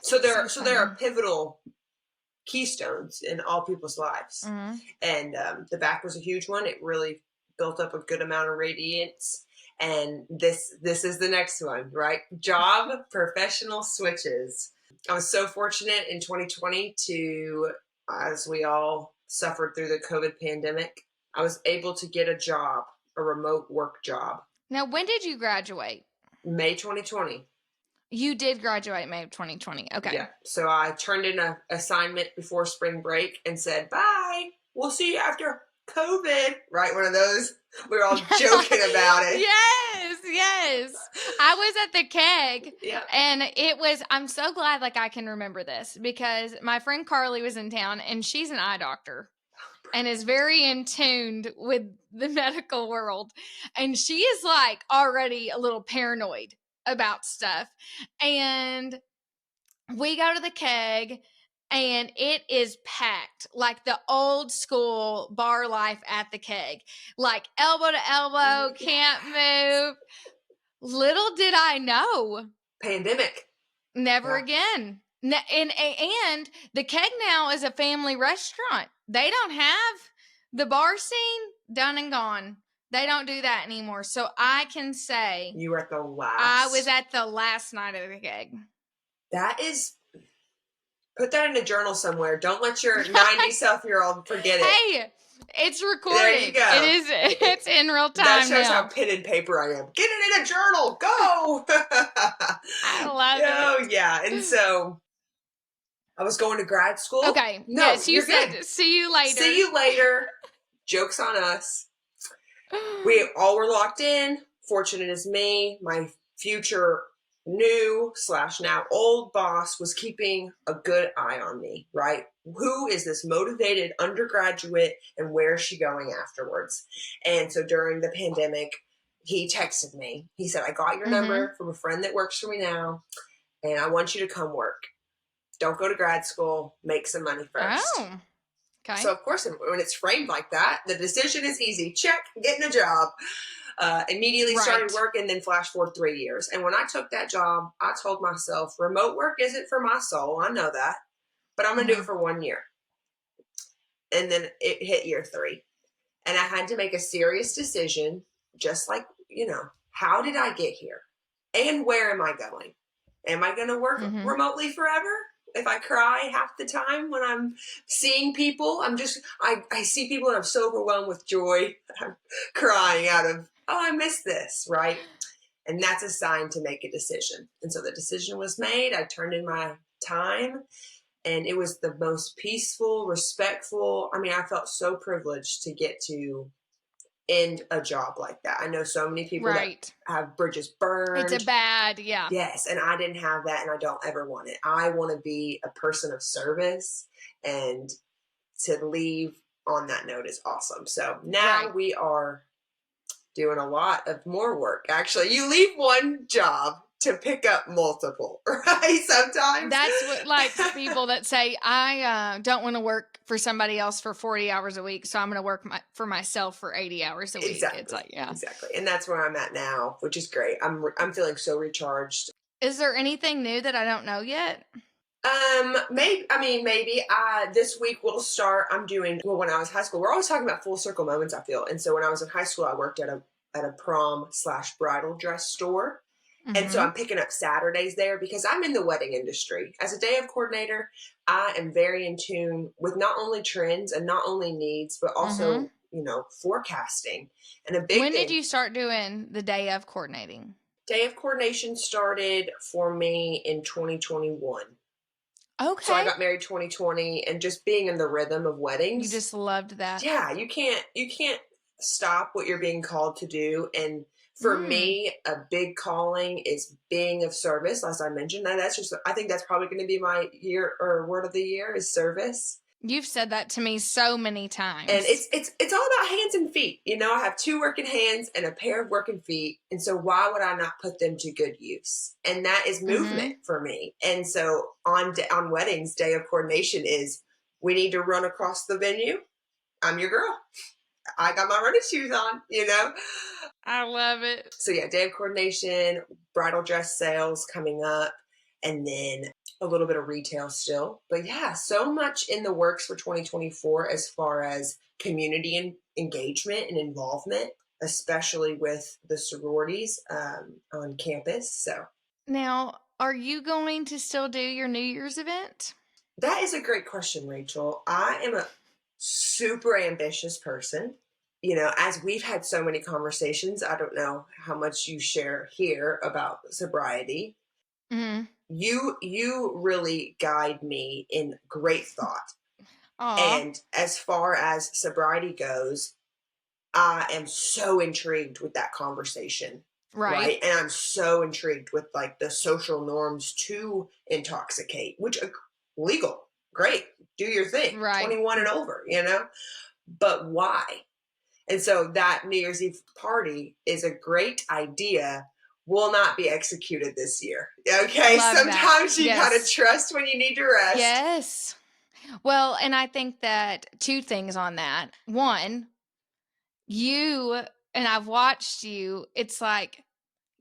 Speaker 2: So there are pivotal keystones in all people's lives, and the back was a huge one. It really built up a good amount of radiance, and this is the next one, right? Job professional switches. I was so fortunate in 2020 to, as we all suffered through the COVID pandemic, I was able to get a job, a remote work job.
Speaker 1: Now, when did you graduate?
Speaker 2: May 2020.
Speaker 1: You did graduate May of 2020. Okay.
Speaker 2: Yeah. So I turned in an assignment before spring break and said, bye. We'll see you after COVID. Right? One of those. We were all joking about it.
Speaker 1: Yes. I was at the keg.
Speaker 2: Yeah.
Speaker 1: And I'm so glad I can remember this because my friend Carly was in town and she's an eye doctor and is very in tune with the medical world. And she is already a little paranoid about stuff. And we go to the keg and it is packed like the old school bar life at the keg, elbow to elbow, can't move. Little did I know,
Speaker 2: pandemic,
Speaker 1: never again. And the keg now is a family restaurant. They don't have the bar scene, done and gone. They don't do that anymore. So I can say
Speaker 2: you were at the last.
Speaker 1: I was at the last night of the keg.
Speaker 2: That is, put that in a journal somewhere. Don't let your 90 self-year-old forget it.
Speaker 1: Hey, It's recorded.
Speaker 2: There you go.
Speaker 1: It is. It's in real time.
Speaker 2: That shows
Speaker 1: now.
Speaker 2: how pen and paper I am. Get it in a journal. Go.
Speaker 1: I love it.
Speaker 2: Oh, yeah. And so I was going to grad school.
Speaker 1: Okay.
Speaker 2: No,
Speaker 1: yes, you
Speaker 2: you're
Speaker 1: said
Speaker 2: good.
Speaker 1: see you later.
Speaker 2: See you later. Joke's on us. We all were locked in. Fortunate as me, my future new / now old boss was keeping a good eye on me, right? Who is this motivated undergraduate and where is she going afterwards? And so during the pandemic, he texted me. He said, I got your number from a friend that works for me now, and I want you to come work. Don't go to grad school. Make some money first.
Speaker 1: Oh. Okay.
Speaker 2: So, of course, when it's framed like that, the decision is easy. Check, getting a job. Immediately started working, then flash forward 3 years. And when I took that job, I told myself, remote work isn't for my soul. I know that. But I'm going to do it for 1 year. And then it hit year 3. And I had to make a serious decision, just like, how did I get here? And where am I going? Am I going to work remotely forever? If I cry half the time when I'm seeing people, I see people and I'm so overwhelmed with joy. I'm crying out of, I miss this, right? And that's a sign to make a decision. And so the decision was made. I turned in my time, and it was the most peaceful, respectful. I mean, I felt so privileged to get to end a job like that. I know so many people that have bridges burned.
Speaker 1: It's a bad, yeah.
Speaker 2: Yes, and I didn't have that, and I don't ever want it. I want to be a person of service, and to leave on that note is awesome. So now we are doing a lot of more work. Actually, you leave one job to pick up multiple, right? Sometimes.
Speaker 1: That's what, like, people that say, I don't want to work for somebody else for 40 hours a week, so I'm going to work for myself for 80 hours a week.
Speaker 2: Exactly.
Speaker 1: It's like, yeah.
Speaker 2: Exactly. And that's where I'm at now, which is great. I'm feeling so recharged.
Speaker 1: Is there anything new that I don't know yet?
Speaker 2: Maybe this week we'll start. When I was in high school, we're always talking about full circle moments, I feel. And so when I was in high school, I worked at a prom / bridal dress store. And so I'm picking up Saturdays there because I'm in the wedding industry. As a day of coordinator, I am very in tune with not only trends and not only needs, but also, forecasting. And
Speaker 1: when did you start doing the day of coordinating?
Speaker 2: Day of coordination started for me in 2021.
Speaker 1: Okay.
Speaker 2: So I got married 2020, and just being in the rhythm of weddings.
Speaker 1: You just loved that.
Speaker 2: Yeah, you can't stop what you're being called to do. And for me, a big calling is being of service, as I mentioned. And I think that's probably going to be my year or word of the year is service.
Speaker 1: You've said that to me so many times.
Speaker 2: And it's all about hands and feet. I have 2 working hands and a pair of working feet. And so why would I not put them to good use? And that is movement for me. And so on weddings, day of coordination is we need to run across the venue. I'm your girl. I got my running shoes on,
Speaker 1: I love it.
Speaker 2: So yeah, day of coordination, bridal dress sales coming up, and then a little bit of retail still. But yeah, so much in the works for 2024 as far as community and engagement and involvement, especially with the sororities on campus. So
Speaker 1: now, are you going to still do your New Year's event?
Speaker 2: That is a great question, Rachel. I am a super ambitious person. As we've had so many conversations, I don't know how much you share here about sobriety. You really guide me in great thought.
Speaker 1: Aww.
Speaker 2: And as far as sobriety goes, I am so intrigued with that conversation. Right. And I'm so intrigued with like the social norms to intoxicate, which are legal. Great. Do your thing. Right. 21 and over, But why? And so that New Year's Eve party is a great idea, will not be executed this year. Okay?
Speaker 1: Love
Speaker 2: Sometimes
Speaker 1: that.
Speaker 2: you gotta trust when you need to rest.
Speaker 1: Yes. Well, and I think that 2 things on that. One, you, and I've watched you, it's like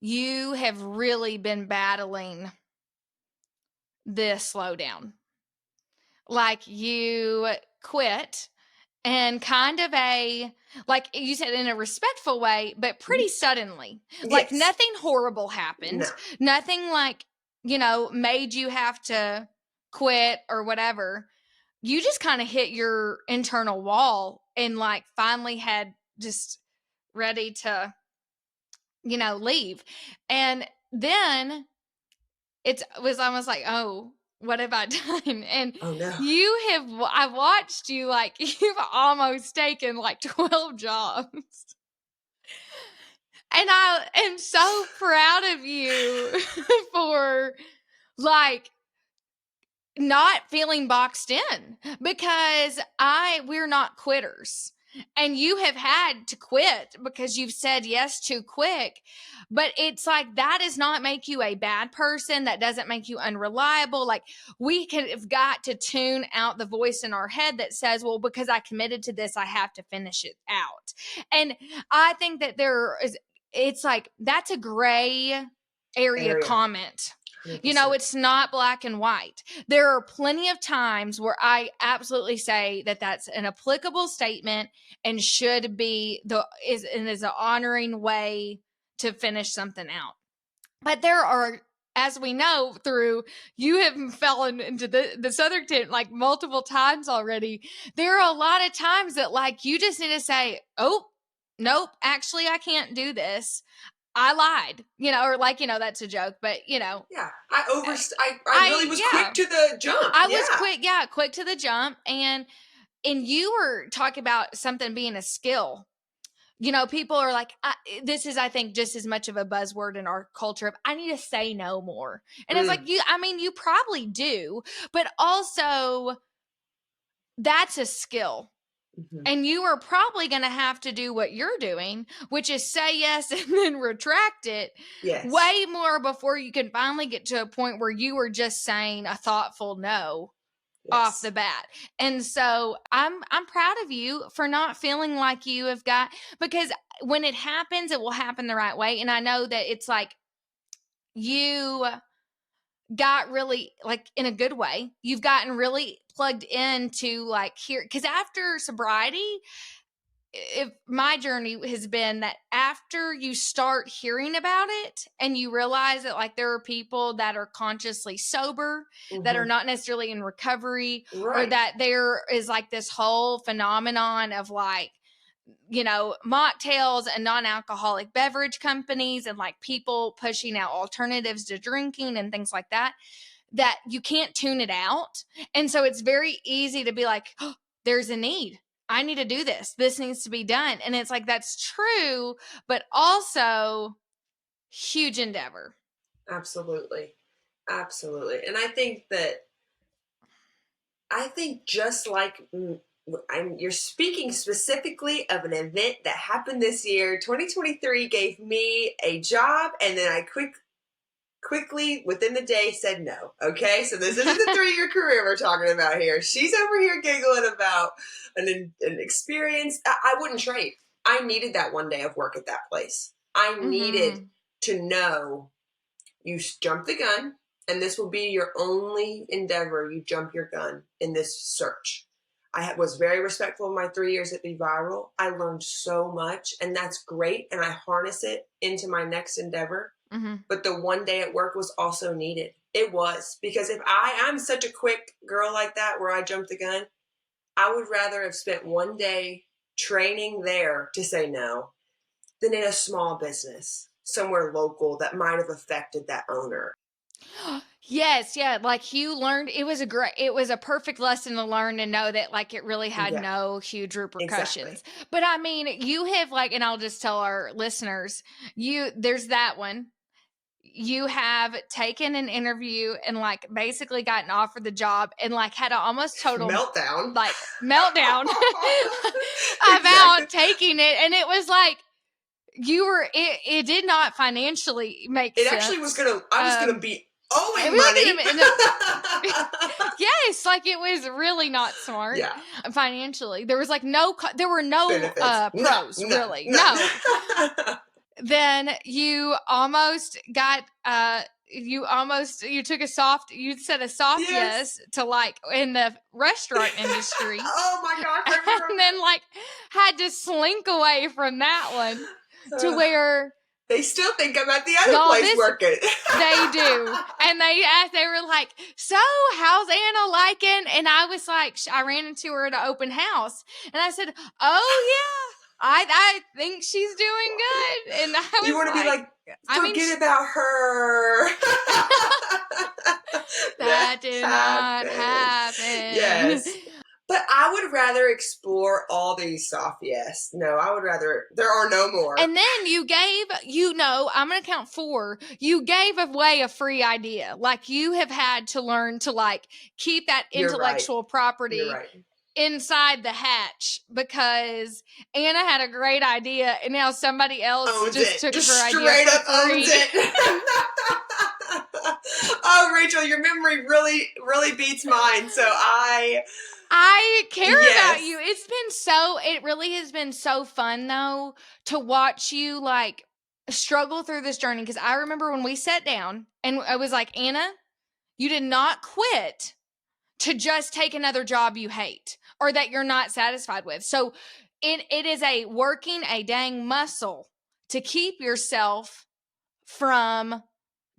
Speaker 1: you have really been battling this slowdown. Like you quit and kind of like you said, in a respectful way, but pretty suddenly. Yes. Like nothing horrible happened. No. Nothing like, made you have to quit or whatever. You just kind of hit your internal wall and like finally had just ready to, leave. And then it was almost like, oh, what have I done? And
Speaker 2: Oh no.
Speaker 1: I watched you, like, you've almost taken like 12 jobs. And I am so proud of you for like not feeling boxed in, because we're not quitters. And you have had to quit because you've said yes too quick. But it's like, that does not make you a bad person. That doesn't make you unreliable. Like, we have got to tune out the voice in our head that says, well, because I committed to this, I have to finish it out. And I think that it's like, that's a gray area comment.
Speaker 2: 100%.
Speaker 1: It's not black and white. There are plenty of times where I absolutely say that that's an applicable statement and should be is an honoring way to finish something out. But there are, as we know, you have fallen into the Southern tent like multiple times already. There are a lot of times that like you just need to say, oh, nope, actually I can't do this. I lied, or like, that's a joke, but
Speaker 2: Yeah, I really was quick to the jump.
Speaker 1: I was quick to the jump. And you were talking about something being a skill. People are like, this is, I think, just as much of a buzzword in our culture of, I need to say no more. And it's like, you probably do, but also that's a skill. Mm-hmm. And you are probably going to have to do what you're doing, which is say yes and then retract it way more before you can finally get to a point where you are just saying a thoughtful no off the bat. And so I'm proud of you for not feeling like you have got, because when it happens, it will happen the right way. And I know that it's like you got really, like, in a good way, you've gotten really plugged into like here, because after sobriety, if my journey has been that after you start hearing about it and you realize that like there are people that are consciously sober, mm-hmm. that are not necessarily in recovery, right. or that there is like this whole phenomenon of like, mocktails and non-alcoholic beverage companies and like people pushing out alternatives to drinking and things like that, that you can't tune it out. And so it's very easy to be like, oh, there's a need. I need to do this. This needs to be done. And it's like, that's true, but also huge endeavor.
Speaker 2: Absolutely. Absolutely. And I think just like you're speaking specifically of an event that happened this year. 2023 gave me a job, and then I quickly within the day said no. Okay, so this isn't the 3-year career we're talking about here. She's over here giggling about an experience. I wouldn't trade. I needed that one day of work at that place. I mm-hmm. needed to know you jump the gun, and this will be your only endeavor. You jump your gun in this search. I was very respectful of my 3 years at Be Viral. I learned so much, and that's great, and I harness it into my next endeavor. Mm-hmm. But the one day at work was also needed. It was, because if I'm such a quick girl like that where I jump the gun, I would rather have spent one day training there to say no than in a small business somewhere local that might have affected that owner.
Speaker 1: Yes, yeah, like you learned, it was a perfect lesson to learn, to know that like it really had no huge repercussions. Exactly. But I mean, you have like, and I'll just tell our listeners, there's that one. You have taken an interview and like basically gotten offered the job and like had an almost total
Speaker 2: meltdown
Speaker 1: about taking it. And it was like, it did not financially make sense.
Speaker 2: It actually was I was gonna be owing money.
Speaker 1: Yes, like it was really not smart financially. There was like there were no pros, really. No. Then you almost got you took you said a soft yes to like in the restaurant industry.
Speaker 2: Oh my gosh.
Speaker 1: And then like had to slink away from that one to where
Speaker 2: They still think I'm at the other place working.
Speaker 1: They do. And they were like, so how's Anna liking? And I was like, I ran into her at an open house. And I said, oh, yeah, I think she's doing good. And I was
Speaker 2: you want to be like, forget about her.
Speaker 1: that did not happen.
Speaker 2: Yes. But I would rather explore all these soft yes. No, I would rather, there are no more.
Speaker 1: And then you gave, I'm going to count 4. You gave away a free idea. Like, you have had to learn to, like, keep that intellectual property inside the hatch, because Anna had a great idea and now somebody else took her idea for free.
Speaker 2: Owns it. Oh, Rachel, your memory really, really beats mine. So I
Speaker 1: care about you. It really has been so fun, though, to watch you, like, struggle through this journey. Because I remember when we sat down and I was like, Anna, you did not quit to just take another job you hate or that you're not satisfied with. So it is working a dang muscle to keep yourself from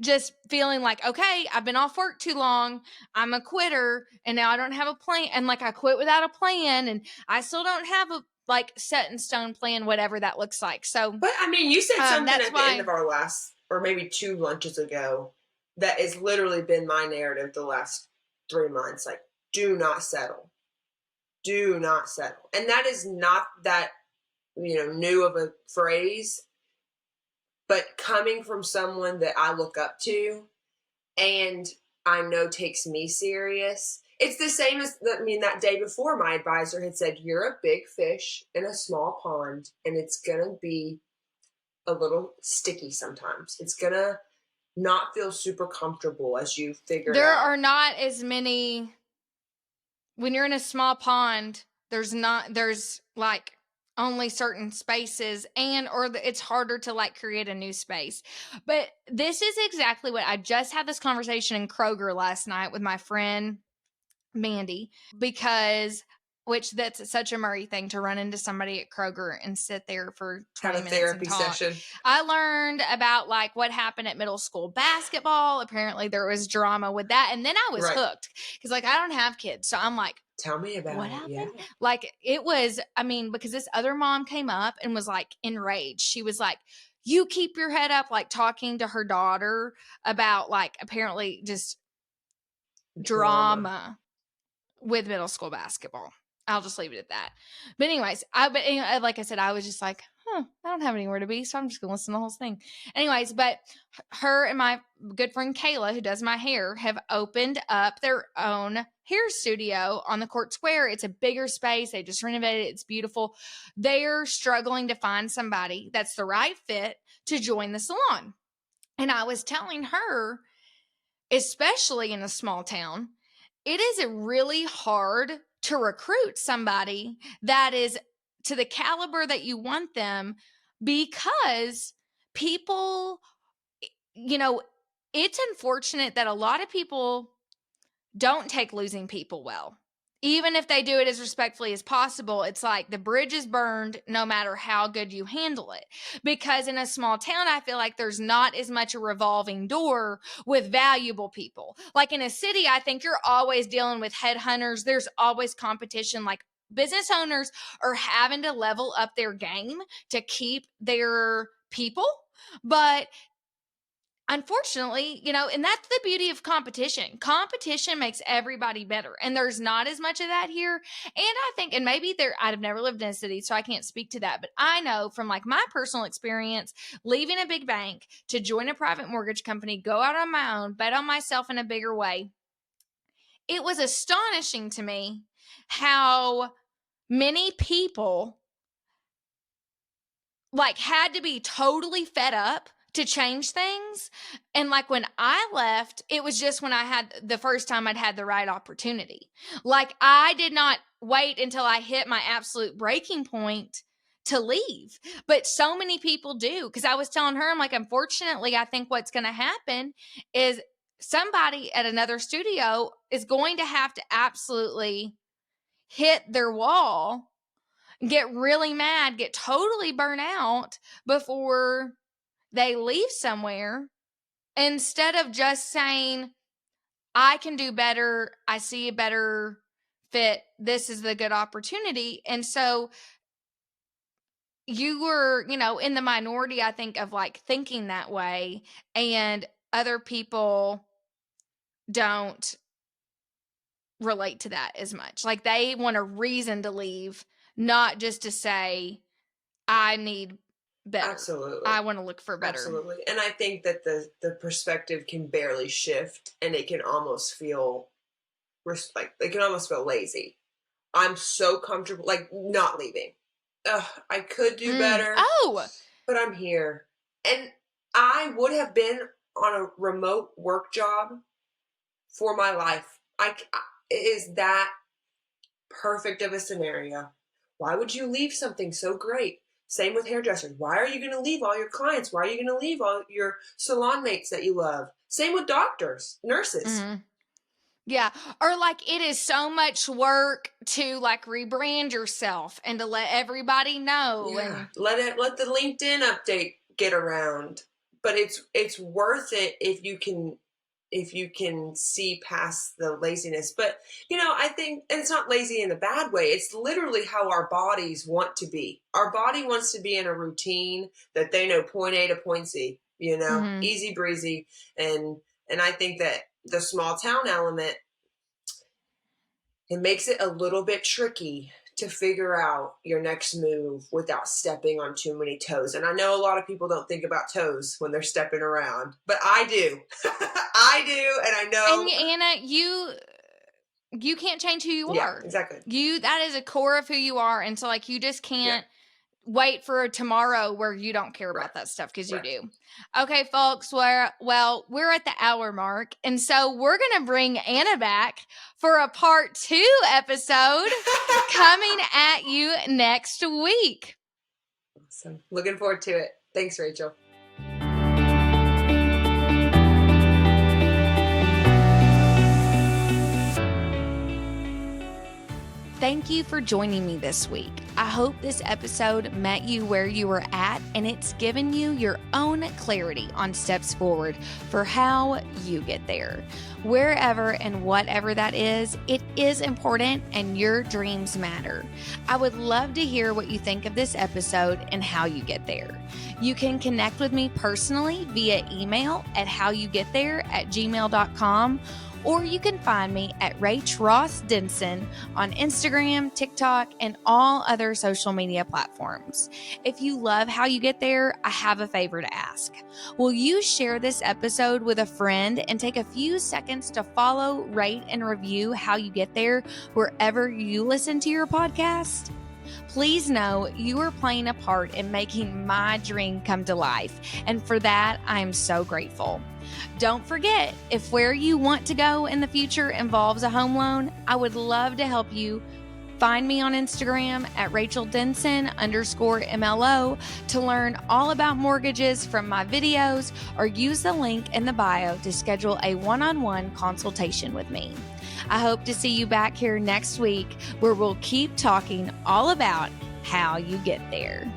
Speaker 1: just feeling like, okay, I've been off work too long, I'm a quitter, and now I don't have a plan, and like I quit without a plan, and I still don't have a like set in stone plan, whatever that looks like. So,
Speaker 2: but I mean, you said something at the end of our last, or maybe 2 lunches ago, that has literally been my narrative the last 3 months. Like, do not settle. Do not settle. And that is not that, new of a phrase, but coming from someone that I look up to and I know takes me serious. It's the same as, that day before, my advisor had said, you're a big fish in a small pond, and it's going to be a little sticky sometimes. It's going to not feel super comfortable as you figure it out.
Speaker 1: There are not as many, when you're in a small pond, there's like only certain spaces, or it's harder to like create a new space. But this is exactly what I just had this conversation in Kroger last night with my friend Mandy, which that's such a Murray thing, to run into somebody at Kroger and sit there for 20 minutes
Speaker 2: therapy
Speaker 1: and talk.
Speaker 2: Session.
Speaker 1: I learned about like what happened at middle school basketball. Apparently there was drama with that. And then I was hooked because like I don't have kids. So I'm like,
Speaker 2: tell me about
Speaker 1: what
Speaker 2: it.
Speaker 1: happened?
Speaker 2: Yeah.
Speaker 1: Like it was, because this other mom came up and was like enraged. She was like, you keep your head up, like talking to her daughter about like apparently just drama with middle school basketball. I'll just leave it at that. But anyways, like I said, I was just like, I don't have anywhere to be, so I'm just going to listen to the whole thing. Anyways, but her and my good friend Kayla, who does my hair, have opened up their own hair studio on the Court Square. It's a bigger space. They just renovated it. It's beautiful. They're struggling to find somebody that's the right fit to join the salon. And I was telling her, especially in a small town, it is really hard to recruit somebody that is to the caliber that you want them, because people, it's unfortunate that a lot of people don't take losing people well. Even if they do it as respectfully as possible, it's like the bridge is burned no matter how good you handle it. Because in a small town, I feel like there's not as much a revolving door with valuable people. Like in a city, I think you're always dealing with headhunters. There's always competition. Like business owners are having to level up their game to keep their people. But unfortunately, and that's the beauty of competition. Competition makes everybody better. And there's not as much of that here. And I think, and maybe I've never lived in a city, so I can't speak to that. But I know from like my personal experience, leaving a big bank to join a private mortgage company, go out on my own, bet on myself in a bigger way. It was astonishing to me how many people like had to be totally fed up to change things. And like when I left, it was just when I had the first time I'd had the right opportunity. Like I did not wait until I hit my absolute breaking point to leave. But so many people do. Because I was telling her, I'm like, unfortunately, I think what's going to happen is somebody at another studio is going to have to absolutely hit their wall, get really mad, get totally burnt out before they leave somewhere, instead of just saying, I can do better, I see a better fit, this is the good opportunity. And so you were, in the minority, I think, of like thinking that way, and other people don't relate to that as much. Like, they want a reason to leave, not just to say, I need better.
Speaker 2: Absolutely.
Speaker 1: I want to look for better.
Speaker 2: Absolutely. And I think that the perspective can barely shift, and it can almost feel lazy. I'm so comfortable, like, not leaving. I could do better.
Speaker 1: Oh,
Speaker 2: but I'm here. And I would have been on a remote work job for my life. It is that perfect of a scenario. Why would you leave something so great? Same with hairdressers. Why are you going to leave all your clients? Why are you going to leave all your salon mates that you love? Same with doctors, nurses.
Speaker 1: Mm-hmm. Yeah. Or like, it is so much work to like rebrand yourself and to let everybody know.
Speaker 2: Yeah.
Speaker 1: And
Speaker 2: let the LinkedIn update get around. But it's worth it if you can see past the laziness. But, I think, and it's not lazy in a bad way. It's literally how our bodies want to be. Our body wants to be in a routine that they know point A to point C,
Speaker 1: mm-hmm.
Speaker 2: easy breezy. And I think that the small town element, it makes it a little bit tricky to figure out your next move without stepping on too many toes. And I know a lot of people don't think about toes when they're stepping around, but I do. I do, and I know.
Speaker 1: And Anna, you can't change who you are.
Speaker 2: Exactly.
Speaker 1: That is a core of who you are, and so like, you just can't wait for a tomorrow where you don't care about that stuff, because you do. Okay, folks, we're at the hour mark, and so we're gonna bring Anna back for a part 2 episode coming at you next week.
Speaker 2: Awesome. Looking forward to it. Thanks, Rachel.
Speaker 1: Thank you for joining me this week. I hope this episode met you where you were at, and it's given you your own clarity on steps forward for how you get there. Wherever and whatever that is, it is important, and your dreams matter. I would love to hear what you think of this episode and how you get there. You can connect with me personally via email at howyougеттhere@gmail.com, or you can find me at Rach Ross Denson on Instagram, TikTok, and all other social media platforms. If you love How You Get There, I have a favor to ask. Will you share this episode with a friend and take a few seconds to follow, rate, and review How You Get There wherever you listen to your podcast? Please know you are playing a part in making my dream come to life, and for that, I am so grateful. Don't forget, if where you want to go in the future involves a home loan, I would love to help you. Find me on Instagram at Rachel Denson _MLO to learn all about mortgages from my videos, or use the link in the bio to schedule a one-on-one consultation with me. I hope to see you back here next week, where we'll keep talking all about how you get there.